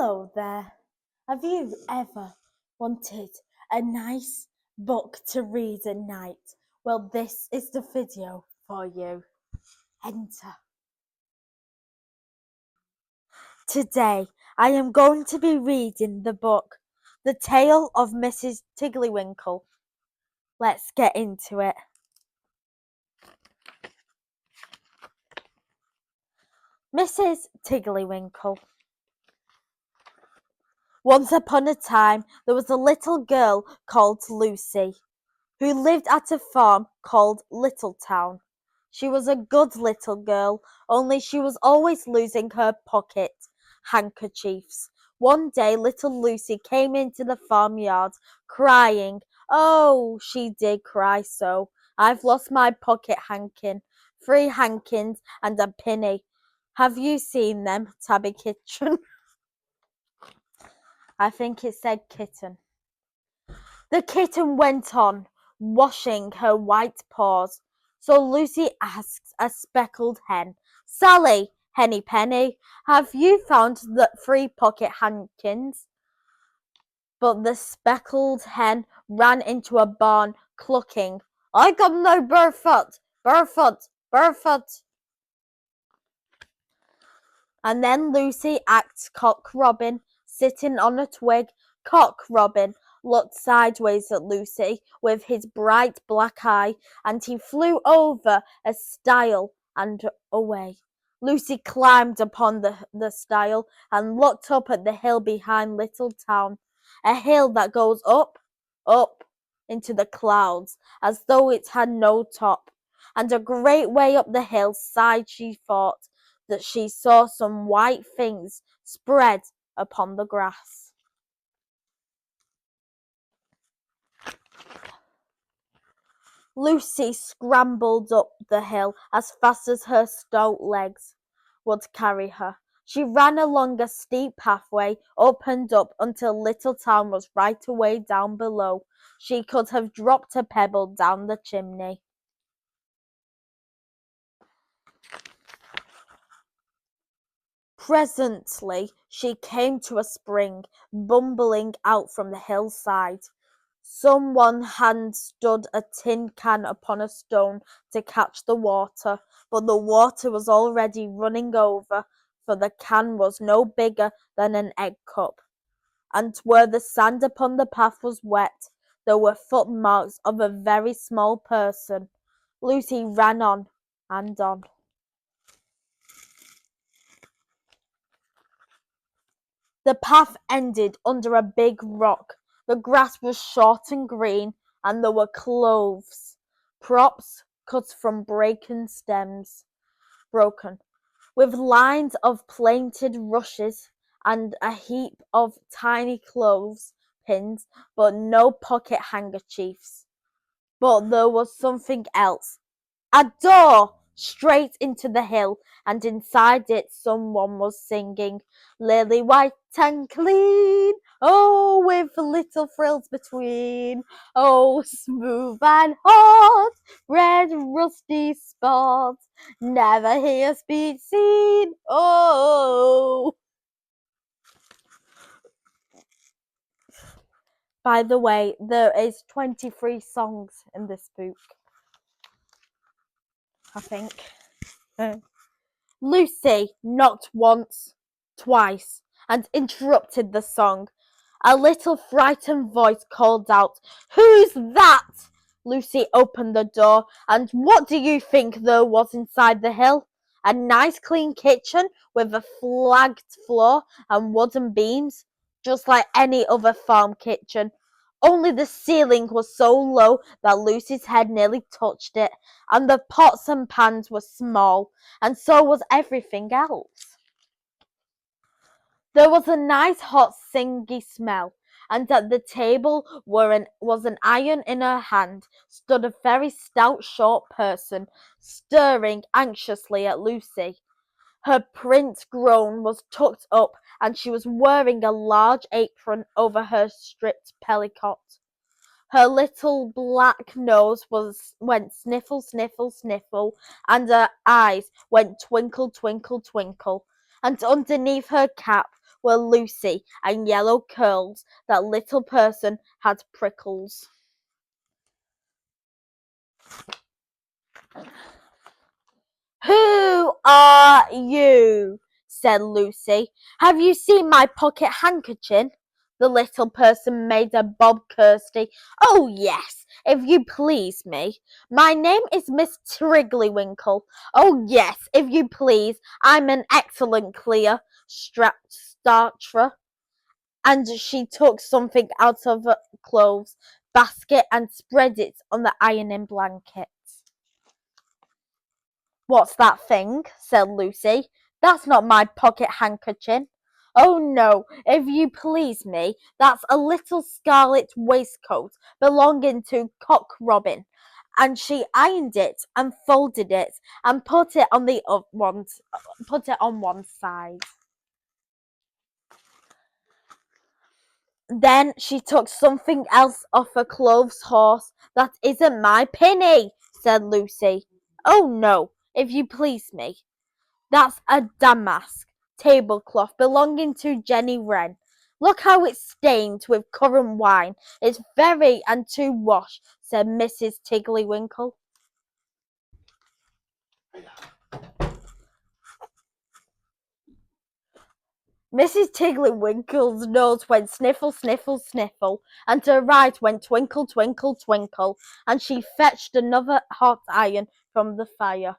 Hello there. Have you ever wanted a nice book to read at night? Well, this is the video for you. Enter. Today, I am going to be reading the book, The Tale of Mrs. Tiddlywinkle. Let's get into it. Mrs. Tiddlywinkle. Once upon a time, there was a little girl called Lucy, who lived at a farm called Littletown. She was a good little girl, only she was always losing her pocket handkerchiefs. One day little Lucy came into the farmyard crying. Oh, she did cry so. I've lost my pocket hankin, 3 hankins and a penny. Have you seen them, Tabby Kitchen? I think it said kitten. The kitten went on, washing her white paws. So Lucy asked a speckled hen, Sally, Henny Penny, have you found the 3 pocket handkins? But the speckled hen ran into a barn, clucking, I got no barefoot, barefoot, barefoot. And then Lucy asked Cock Robin, sitting on a twig. Cock Robin looked sideways at Lucy with his bright black eye, and he flew over a stile and away. Lucy climbed upon the stile and looked up at the hill behind Littletown, a hill that goes up, up into the clouds as though it had no top. And a great way up the hillside she thought that she saw some white things spread upon the grass. Lucy scrambled up the hill as fast as her stout legs would carry her. She ran along a steep pathway, up and up, until Littletown was right away down below. She could have dropped a pebble down the chimney. Presently she came to a spring, bubbling out from the hillside. Some one had stood a tin can upon a stone to catch the water, but the water was already running over, for the can was no bigger than an egg cup. And where the sand upon the path was wet, there were footmarks of a very small person. Lucy ran on and on. The path ended under a big rock. The grass was short and green, and there were cloves, props cut from broken stems, with lines of plaited rushes and a heap of tiny cloves pins, but no pocket handkerchiefs. But there was something else. A door straight into the hill, and inside it someone was singing, Lily white and clean, oh, with little frills between, oh, smooth and hot, red rusty spots, never hear speed seen, oh. By the way, there is 23 songs in this book, I think. Lucy knocked once, twice, and interrupted the song. A little frightened voice called out, Who's that? Lucy opened the door, and what do you think there was inside the hill? A nice clean kitchen with a flagged floor and wooden beams, just like any other farm kitchen. Only the ceiling was so low that Lucy's head nearly touched it, and the pots and pans were small, and so was everything else. There was a nice hot singy smell, and at the table was an iron in her hand stood a very stout short person, staring anxiously at Lucy. Her print gown was tucked up, and she was wearing a large apron over her stripped pellicot. Her little black nose went sniffle, sniffle, sniffle, and her eyes went twinkle, twinkle, twinkle. And underneath her cap were Lucy, and yellow curls. That little person had prickles. "Who are you?" said Lucy. "Have you seen my pocket handkerchief?" The little person made a bob Kirsty. "Oh, yes, if you please me. My name is Miss Tigglywinkel. Oh, yes, if you please. I'm an excellent clear starcher." And she took something out of a clothes basket and spread it on the ironing blanket. "What's that thing?" said Lucy. "That's not my pocket handkerchief." "Oh, no, if you please me, that's a little scarlet waistcoat belonging to Cock Robin." And she ironed it and folded it and put it on one side. Then she took something else off a clothes horse. "That isn't my pinny," said Lucy. "Oh, no, if you please me. That's a damask tablecloth belonging to Jenny Wren. Look how it's stained with currant wine. It's very and to wash," said Mrs. Tigglywinkel. Mrs. Tigglywinkel's nose went sniffle, sniffle, sniffle, and her eyes went twinkle, twinkle, twinkle, and she fetched another hot iron from the fire.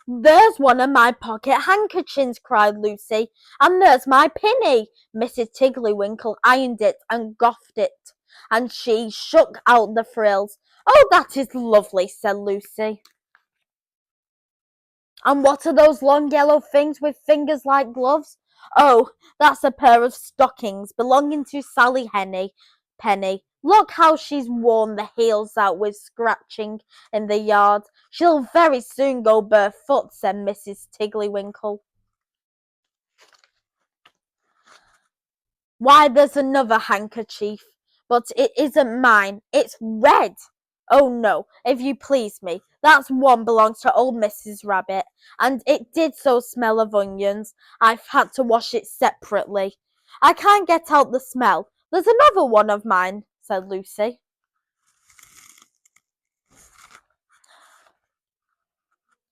"There's one of my pocket handkerchiefs," cried Lucy, "and there's my pinny." Mrs. Tigglywinkel ironed it and gofed it, and she shook out the frills. "Oh, that is lovely," said Lucy. "And what are those long yellow things with fingers like gloves?" "Oh, that's a pair of stockings belonging to Sally Penny. Look how she's worn the heels out with scratching in the yard. She'll very soon go barefoot," said Mrs. Tigglywinkel. "Why, there's another handkerchief, but it isn't mine. It's red." "Oh, no, if you please me. That one belongs to old Mrs. Rabbit, and it did so smell of onions. I've had to wash it separately. I can't get out the smell." "There's another one of mine," said Lucy.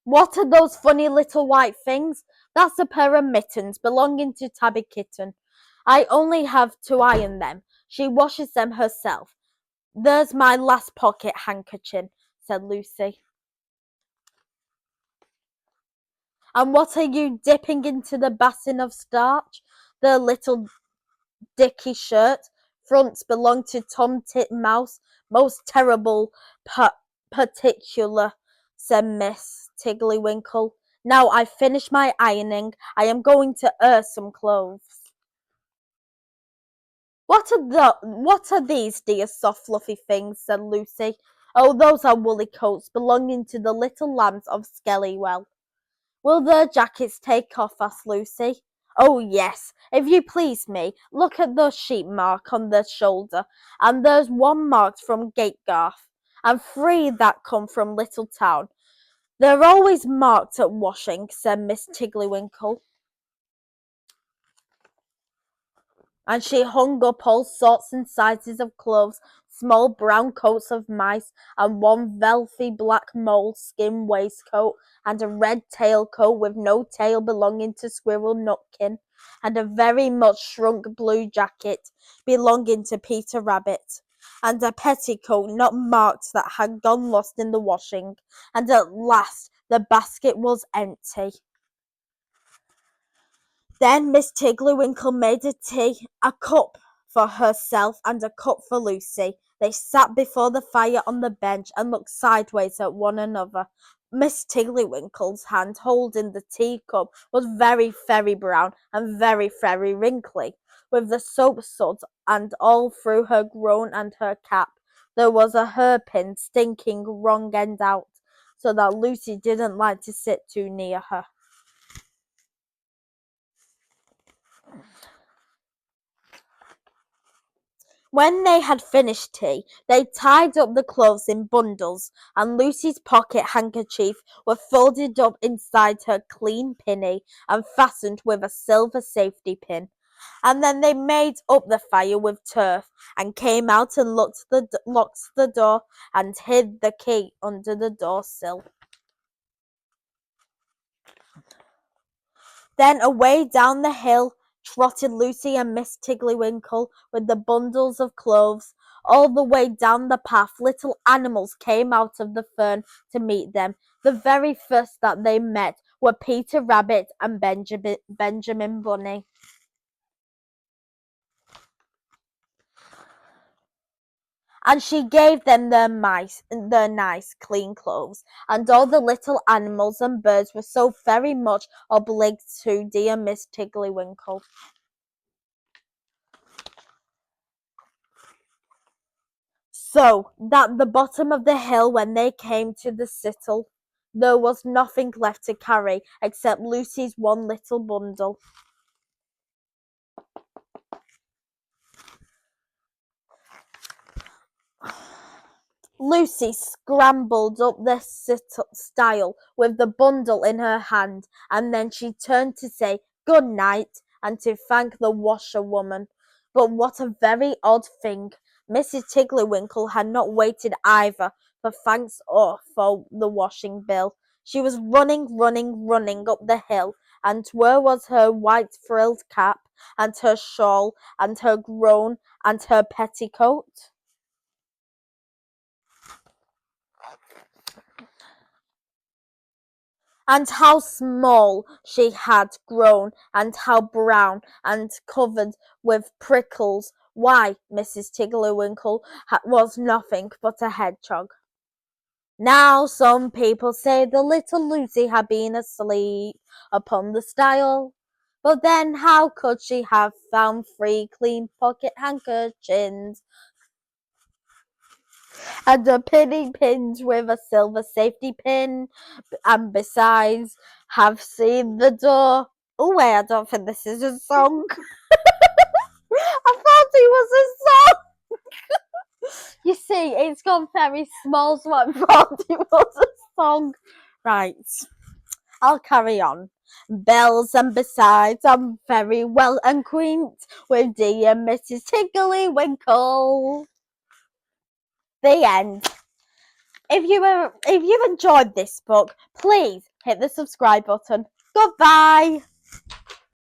"What are those funny little white things?" "That's a pair of mittens belonging to Tabby Kitten. I only have to iron them. She washes them herself. There's my last pocket handkerchief," said Lucy. "And what are you dipping into the basin of starch?" "The little dicky shirt fronts belong to Tom Titmouse. Most terrible particular," said Miss Tigglywinkel. "Now I've finished my ironing, I am going to some clothes." What are these, dear soft fluffy things?" said Lucy. "Oh, those are woolly coats belonging to the little lambs of Skellywell." "Will their jackets take off?" asked Lucy. "Oh, yes, if you please me. Look at the sheep mark on their shoulder, and there's one marked from Gategarth, and 3 that come from Littletown. They're always marked at washing," said Miss Tigglywinkel. And she hung up all sorts and sizes of clothes, small brown coats of mice, and one velvety black moleskin waistcoat, and a red tailcoat with no tail belonging to Squirrel Nutkin, and a very much shrunk blue jacket belonging to Peter Rabbit, and a petticoat not marked that had gone lost in the washing, and at last the basket was empty. Then Miss Tigglywinkel made a cup for herself and a cup for Lucy. They sat before the fire on the bench and looked sideways at one another. Miss Tigglywinkel's hand holding the teacup was very, very brown and very, very wrinkly, with the soap suds and all through her gown and her cap. There was a hairpin sticking wrong end out, so that Lucy didn't like to sit too near her. When they had finished tea, they tied up the clothes in bundles, and Lucy's pocket handkerchief was folded up inside her clean pinny and fastened with a silver safety pin. And then they made up the fire with turf, and came out and locked the door and hid the key under the door sill. Then away down the hill trotted Lucy and Miss Tiddlywinkle with the bundles of clothes. All the way down the path little animals came out of the fern to meet them. The very first that they met were Peter Rabbit and Benjamin Bunny. And she gave them their nice, clean clothes, and all the little animals and birds were so very much obliged to dear Miss Tiddlywinkle. So that the bottom of the hill, when they came to the Sittle, there was nothing left to carry except Lucy's one little bundle. Lucy scrambled up the stile with the bundle in her hand, and then she turned to say good night and to thank the washerwoman. But what a very odd thing! Mrs. Tiddlywinkle had not waited either for thanks or for the washing bill. She was running up the hill, and where was her white frilled cap, and her shawl, and her gown, and her petticoat? And how small she had grown, and how brown, and covered with prickles! Why, Mrs. Tiddlywinkle was nothing but a hedgehog. Now some people say the little Lucy had been asleep upon the stile, but then how could she have found 3 clean pocket handkerchiefs, and a penny pinned with a silver safety pin, and besides have seen the door? Oh wait, I don't think this is a song. I thought it was a song. You see, it's gone very small, so I thought it was a song. Right, I'll carry on. Bells and besides, I'm very well acquainted with dear Mrs. Tiddlywinkle. The end. If you enjoyed this book, please hit the subscribe button. Goodbye.